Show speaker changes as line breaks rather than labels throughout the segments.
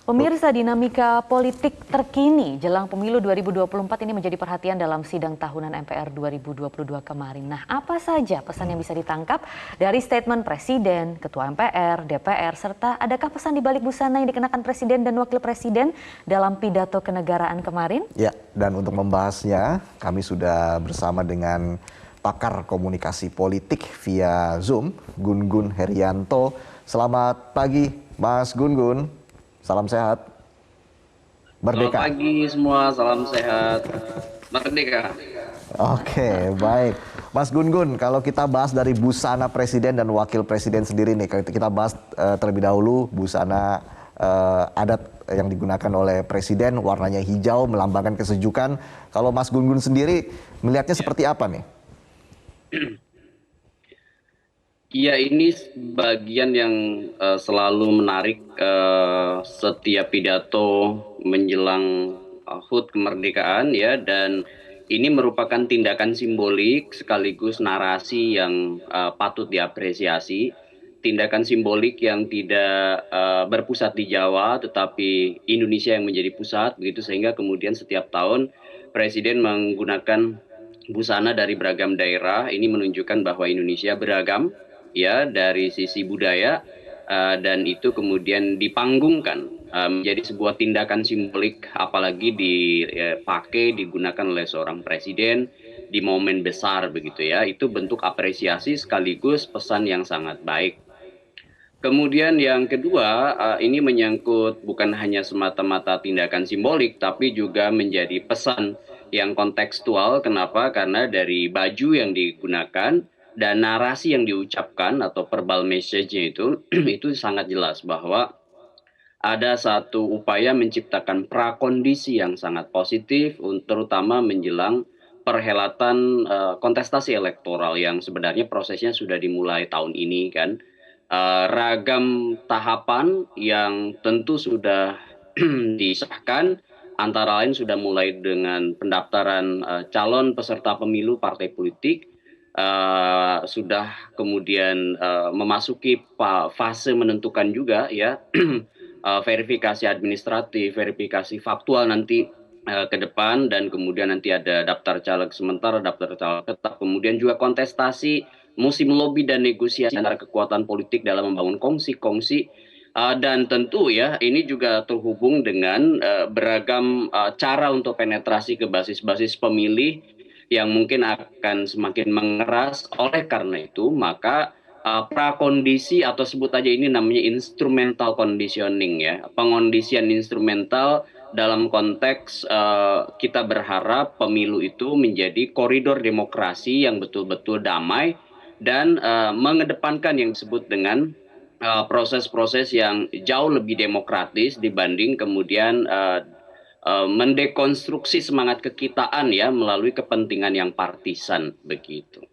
Pemirsa, dinamika politik terkini jelang pemilu 2024 ini menjadi perhatian dalam sidang tahunan MPR 2022 kemarin. Nah, apa saja pesan yang bisa ditangkap dari statement Presiden, Ketua MPR, DPR, serta adakah pesan di balik busana yang dikenakan Presiden dan Wakil Presiden dalam pidato kenegaraan kemarin?
Ya, dan untuk membahasnya kami sudah bersama dengan pakar komunikasi politik via Zoom, Gun Gun Herianto. Selamat pagi, Mas Gun Gun. Salam sehat.
Selamat
Merdeka.
pagi semua, salam sehat. Merdeka.
Oke, baik. Mas Gun Gun, kalau kita bahas dari busana Presiden dan Wakil Presiden sendiri nih, kita bahas terlebih dahulu busana adat yang digunakan oleh Presiden, warnanya hijau, melambangkan kesejukan. Kalau Mas Gun Gun sendiri melihatnya seperti apa nih?
Iya, ini bagian yang selalu menarik setiap pidato menjelang HUT kemerdekaan ya, dan ini merupakan tindakan simbolik sekaligus narasi yang patut diapresiasi. Tindakan simbolik yang tidak berpusat di Jawa, tetapi Indonesia yang menjadi pusat, begitu sehingga kemudian setiap tahun Presiden menggunakan busana dari beragam daerah. Ini menunjukkan bahwa Indonesia beragam ya dari sisi budaya, dan itu kemudian dipanggungkan menjadi sebuah tindakan simbolik, apalagi dipakai digunakan oleh seorang presiden di momen besar begitu ya. Itu bentuk apresiasi sekaligus pesan yang sangat baik. Kemudian yang kedua, ini menyangkut bukan hanya semata-mata tindakan simbolik, tapi juga menjadi pesan yang kontekstual. Kenapa? Karena dari baju yang digunakan dan narasi yang diucapkan atau verbal message-nya itu, itu sangat jelas bahwa ada satu upaya menciptakan prakondisi yang sangat positif, terutama menjelang perhelatan kontestasi elektoral yang sebenarnya prosesnya sudah dimulai tahun ini kan. Ragam tahapan yang tentu sudah disahkan, antara lain sudah mulai dengan pendaftaran calon peserta pemilu partai politik, sudah kemudian memasuki fase menentukan juga ya verifikasi administratif, verifikasi faktual nanti ke depan, dan kemudian nanti ada daftar caleg sementara, daftar caleg tetap, kemudian juga kontestasi, musim lobby dan negosiasi antara kekuatan politik dalam membangun kongsi-kongsi, dan tentu ya ini juga terhubung dengan beragam cara untuk penetrasi ke basis-basis pemilih yang mungkin akan semakin mengeras. Oleh karena itu maka prakondisi atau sebut aja ini namanya instrumental conditioning ya, pengondisian instrumental dalam konteks kita berharap pemilu itu menjadi koridor demokrasi yang betul-betul damai dan mengedepankan yang disebut dengan proses-proses yang jauh lebih demokratis dibanding kemudian mendekonstruksi semangat kekitaan ya melalui kepentingan yang partisan begitu.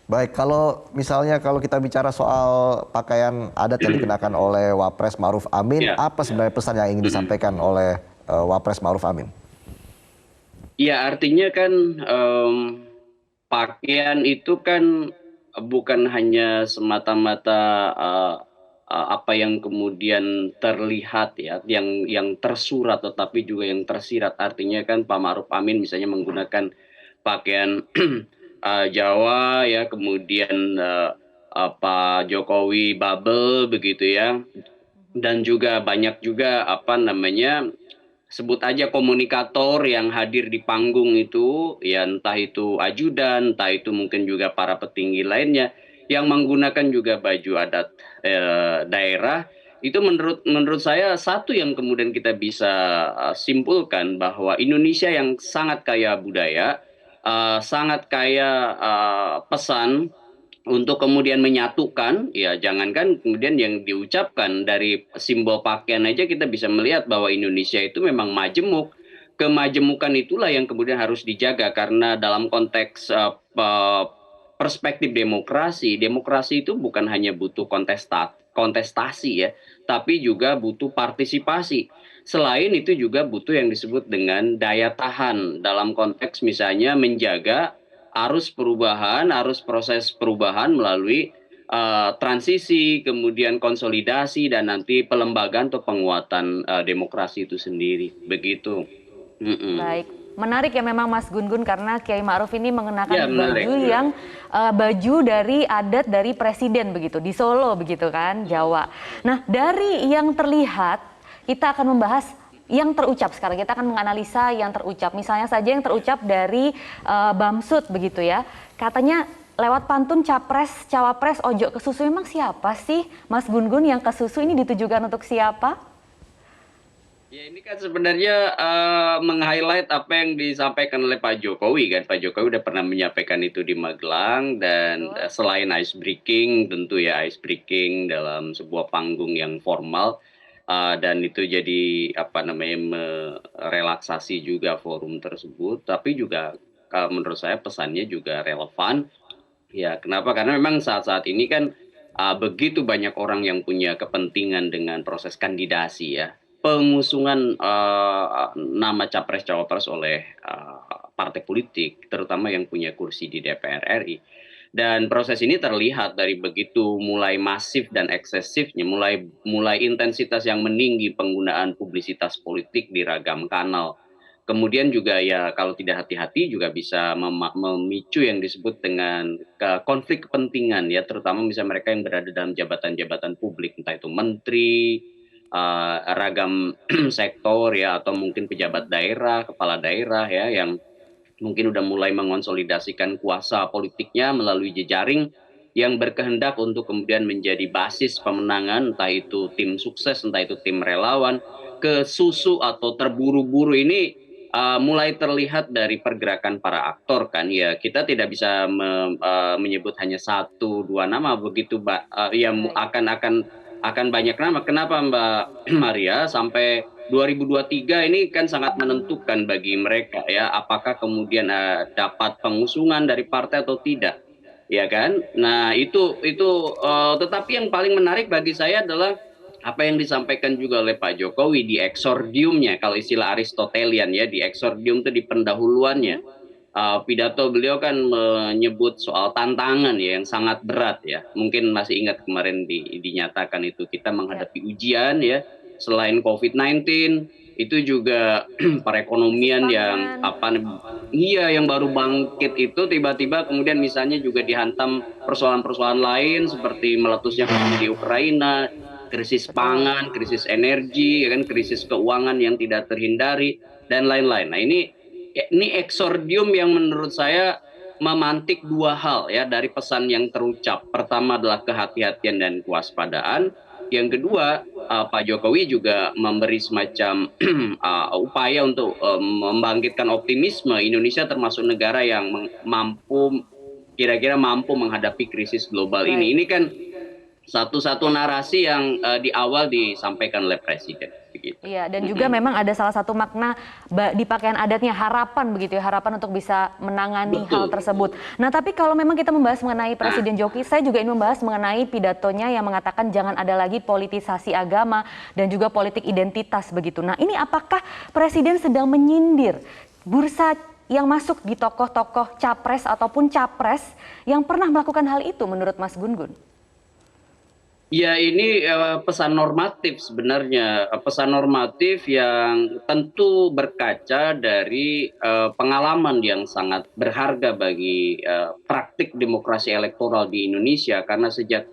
Baik, kalau misalnya kalau kita bicara soal pakaian adat yang dikenakan oleh Wapres Ma'ruf Amin,
Ya.
apa sebenarnya pesan yang ingin disampaikan oleh Wapres Ma'ruf Amin?
Ya, artinya kan pakaian itu kan bukan hanya semata-mata apa yang kemudian terlihat ya, yang tersurat, tetapi juga yang tersirat. Artinya kan Pak Ma'ruf Amin misalnya menggunakan pakaian Jawa ya, kemudian Pak Jokowi bubble begitu ya, dan juga banyak juga apa namanya, sebut aja komunikator yang hadir di panggung itu ya, entah itu ajudan, entah itu mungkin juga para petinggi lainnya yang menggunakan juga baju adat daerah. Itu menurut saya satu yang kemudian kita bisa simpulkan bahwa Indonesia yang sangat kaya budaya, sangat kaya pesan untuk kemudian menyatukan, ya jangankan kemudian yang diucapkan, dari simbol pakaian aja kita bisa melihat bahwa Indonesia itu memang majemuk. Kemajemukan itulah yang kemudian harus dijaga, karena dalam konteks perspektif demokrasi, demokrasi itu bukan hanya butuh kontestasi ya, tapi juga butuh partisipasi. Selain itu juga butuh yang disebut dengan daya tahan, dalam konteks misalnya menjaga arus perubahan, arus proses perubahan melalui transisi, kemudian konsolidasi, dan nanti pelembagaan atau penguatan demokrasi itu sendiri. Begitu.
Baik, menarik ya memang Mas Gun-Gun karena Kiai Ma'ruf ini mengenakan
Ya, menarik.
baju yang baju dari adat dari presiden begitu di Solo begitu kan, Jawa. Nah, dari yang terlihat kita akan membahas yang terucap sekarang. Kita akan menganalisa yang terucap. Misalnya saja yang terucap dari Bamsud begitu ya. Katanya lewat pantun capres, cawapres, ojo ke susu. Memang siapa sih Mas Gun-Gun yang ke susu ini ditujukan untuk siapa?
Ya, ini kan sebenarnya meng-highlight apa yang disampaikan oleh Pak Jokowi kan. Pak Jokowi udah pernah menyampaikan itu di Magelang, dan selain ice breaking, tentu ya ice breaking dalam sebuah panggung yang formal, dan itu jadi apa namanya merelaksasi juga forum tersebut, tapi juga menurut saya pesannya juga relevan. Ya, kenapa? Karena memang saat-saat ini kan begitu banyak orang yang punya kepentingan dengan proses kandidasi ya. Pengusungan nama capres-cawapres oleh partai politik, terutama yang punya kursi di DPR RI. Dan proses ini terlihat dari begitu mulai masif dan eksesifnya, mulai intensitas yang meninggi penggunaan publisitas politik di ragam kanal. Kemudian juga ya kalau tidak hati-hati juga bisa memicu yang disebut dengan konflik kepentingan ya, terutama misalnya mereka yang berada dalam jabatan-jabatan publik, entah itu menteri, ragam sektor ya, atau mungkin pejabat daerah, kepala daerah ya, yang mungkin udah mulai mengonsolidasikan kuasa politiknya melalui jejaring yang berkehendak untuk kemudian menjadi basis pemenangan, entah itu tim sukses, entah itu tim relawan. Ke susu atau terburu-buru ini mulai terlihat dari pergerakan para aktor kan ya. Kita tidak bisa menyebut hanya satu dua nama begitu, Mbak. Ya akan banyak nama. Kenapa Mbak Maria? Sampai 2023 ini kan sangat menentukan bagi mereka ya, apakah kemudian dapat pengusungan dari partai atau tidak, ya kan? Nah tetapi yang paling menarik bagi saya adalah apa yang disampaikan juga oleh Pak Jokowi di eksordiumnya, kalau istilah Aristotelian ya, di eksordium itu di pendahuluannya. Pidato beliau kan menyebut soal tantangan ya yang sangat berat ya. Mungkin masih ingat kemarin dinyatakan itu kita menghadapi ujian ya. Selain COVID-19 itu juga perekonomian yang yang baru bangkit itu tiba-tiba kemudian misalnya juga dihantam persoalan-persoalan lain seperti meletusnya konflik di Ukraina, krisis pangan, krisis energi, ya kan, krisis keuangan yang tidak terhindari dan lain-lain. Nah, ini eksordium yang menurut saya memantik dua hal ya dari pesan yang terucap. Pertama adalah kehati-hatian dan kewaspadaan. Yang kedua, Pak Jokowi juga memberi semacam upaya untuk membangkitkan optimisme Indonesia termasuk negara yang kira-kira mampu menghadapi krisis global ini. Ini kan satu-satu narasi yang di awal disampaikan oleh Presiden. Begitu.
Iya, dan juga memang ada salah satu makna di pakaian adatnya, harapan begitu ya, harapan untuk bisa menangani hal tersebut. Nah, tapi kalau memang kita membahas mengenai Presiden Jokowi, saya juga ingin membahas mengenai pidatonya yang mengatakan jangan ada lagi politisasi agama dan juga politik identitas begitu. Nah, ini apakah Presiden sedang menyindir bursa yang masuk di tokoh-tokoh capres ataupun capres yang pernah melakukan hal itu menurut Mas Gun-Gun?
Ya, ini pesan normatif sebenarnya, pesan normatif yang tentu berkaca dari pengalaman yang sangat berharga bagi praktik demokrasi elektoral di Indonesia, karena sejak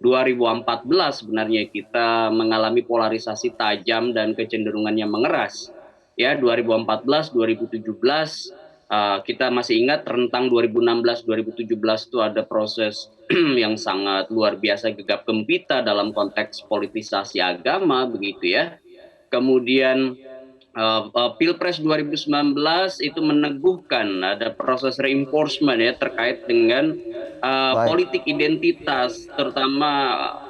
2014 sebenarnya kita mengalami polarisasi tajam dan kecenderungannya mengeras. Ya, 2014, 2017 kita masih ingat rentang 2016-2017 itu ada proses yang sangat luar biasa gegap gempita dalam konteks politisasi agama begitu ya. Kemudian Pilpres 2019 itu meneguhkan ada proses reinforcement ya terkait dengan politik identitas, terutama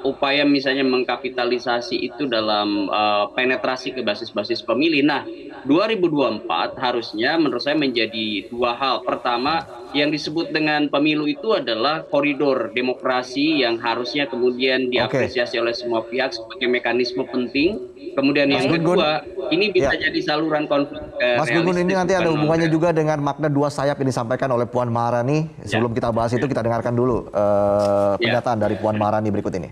upaya misalnya mengkapitalisasi itu dalam penetrasi ke basis-basis pemilih. Nah, 2024 harusnya menurut saya menjadi dua hal. Pertama, yang disebut dengan pemilu itu adalah koridor demokrasi yang harusnya kemudian diapresiasi oleh semua pihak sebagai mekanisme penting. Kemudian yang kedua, ini bisa jadi saluran konflik
Mas Gun-gun, ini nanti ada hubungannya
juga.
juga dengan makna dua sayap yang disampaikan oleh Puan Maharani. Sebelum kita bahas itu, kita dengarkan dulu pernyataan dari Puan Maharani berikut ini.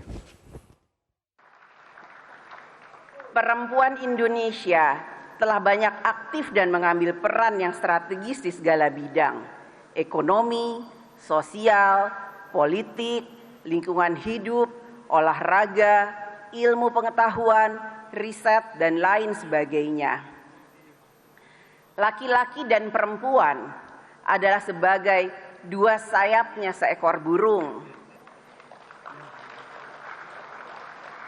Perempuan Indonesia telah banyak aktif dan mengambil peran yang strategis di segala bidang: ekonomi, sosial, politik, lingkungan hidup, olahraga, ilmu pengetahuan, riset, dan lain sebagainya. Laki-laki dan perempuan adalah sebagai dua sayapnya seekor burung.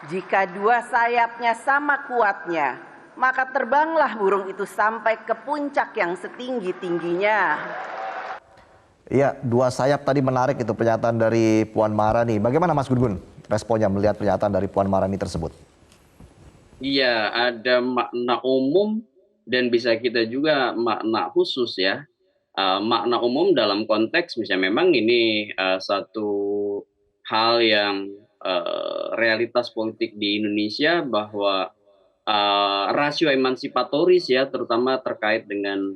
Jika dua sayapnya sama kuatnya, maka terbanglah burung itu sampai ke puncak yang setinggi-tingginya.
Iya, dua sayap tadi menarik itu pernyataan dari Puan Maharani. Bagaimana Mas Gun-gun responnya melihat pernyataan dari Puan Maharani tersebut?
Iya, ada makna umum dan bisa kita juga makna khusus ya. Makna umum dalam konteks misalnya memang ini satu hal yang realitas politik di Indonesia bahwa rasio emansipatoris ya, terutama terkait dengan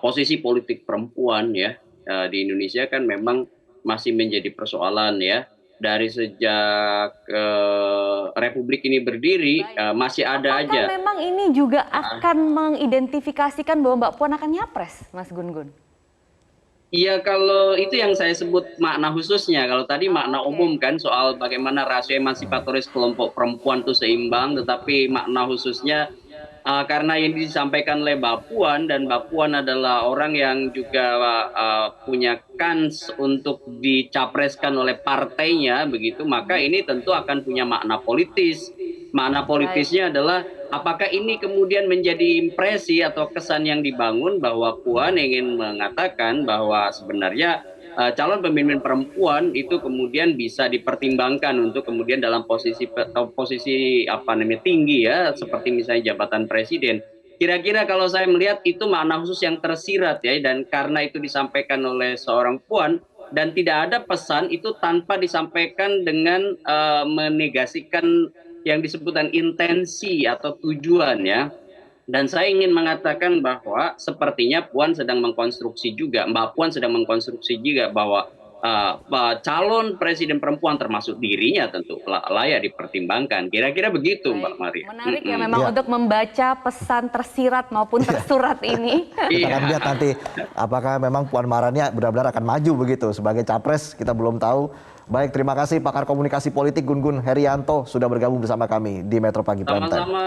posisi politik perempuan ya di Indonesia kan memang masih menjadi persoalan ya. Dari sejak Republik ini berdiri masih ada aja.
Apakah memang ini juga akan mengidentifikasikan bahwa Mbak Puan akan nyapres, Mas Gun-gun?
Iya, kalau itu yang saya sebut makna khususnya. Kalau tadi makna umum kan soal bagaimana rasio emansipatoris kelompok perempuan itu seimbang, tetapi makna khususnya karena yang disampaikan oleh Mbak Puan, dan Mbak Puan adalah orang yang juga punya kans untuk dicapreskan oleh partainya begitu, maka ini tentu akan punya makna politis. Makna politisnya adalah apakah ini kemudian menjadi impresi atau kesan yang dibangun bahwa Puan ingin mengatakan bahwa sebenarnya calon pemimpin perempuan itu kemudian bisa dipertimbangkan untuk kemudian dalam posisi apa namanya tinggi ya, seperti misalnya jabatan presiden. Kira-kira kalau saya melihat itu makna khusus yang tersirat ya, dan karena itu disampaikan oleh seorang Puan dan tidak ada pesan itu tanpa disampaikan dengan menegasikan yang disebutkan intensi atau tujuan ya. Dan saya ingin mengatakan bahwa sepertinya Puan sedang mengkonstruksi juga, Mbak Puan sedang mengkonstruksi juga bahwa calon presiden perempuan termasuk dirinya tentu layak dipertimbangkan. Kira-kira begitu Mbak Maria.
Menarik ya memang untuk membaca pesan tersirat maupun tersurat ini.
Kita akan lihat nanti apakah memang Puan Maharani benar-benar akan maju begitu sebagai capres, kita belum tahu. Baik, terima kasih pakar komunikasi politik Gun-gun Herianto sudah bergabung bersama kami di Metro Pagi Prime Time.
Sama-sama.